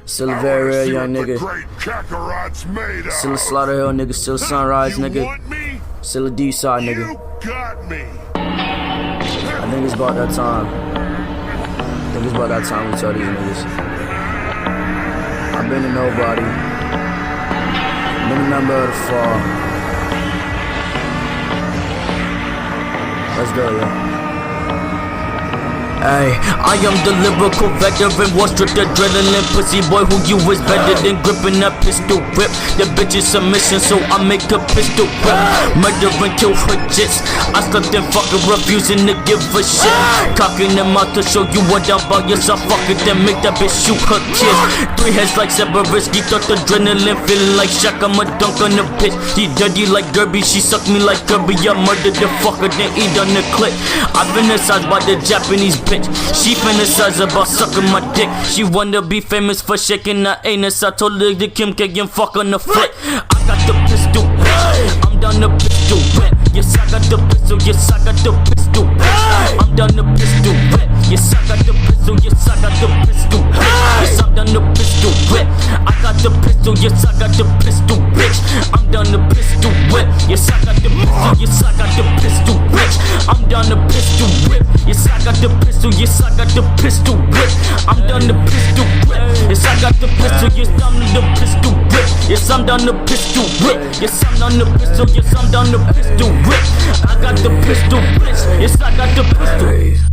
Still a very real young nigga. Still a Slaughter Hill nigga. Still a Sunrise nigga. Still a D-side nigga. I think it's about that time. I think it's about that time we tell these niggas. I've been a nobody. Been a member of the fall. Let's go, yo. Ay, I am the lyrical veteran, war stripped adrenaline, pussy boy who you is better than gripping that pistol whip. The bitch is submission, so I make a pistol whip. Murder and kill her jits. I slept and fucking refusing to give a shit. Cocking them out to show you what I'm about. Yes, I fuck it, then make that bitch shoot her kids. 3 heads like Severisky, thought adrenaline, feeling like Shaq. I'm a dunk on the bitch. She dirty like Derby, she suck me like Kirby. I murdered the fucker, then eat on the clip. I fantasized by the Japanese bitch. She fantasize about sucking my dick. She wanna be famous for shaking her anus. I told her to Kim K and fuck on the flick. I got the pistol, bitch. I'm down the pistol, wet. Yes, I got the pistol. Yes, I got the pistol, bitch. I'm down the pistol, wet. Yes, I got the pistol. Yes, I got the pistol, bitch. Yes, I'm down the pistol, wet. I got the pistol. Yes, I got the pistol, bitch. I'm down the pistol, wet. Yes, I got the pistol. Yes, I got the pistol, bitch. I'm down the pistol, whip. Yes, I got the pistol. Yes, I got the pistol whip. I'm down the pistol whip. Yes, I got the pistol. Yes, I'm the pistol whip. Yes, I'm down the pistol whip. Yes, I'm down the pistol. Yes, I'm down the pistol whip. I got the pistol, bitch. Yes, I got the pistol.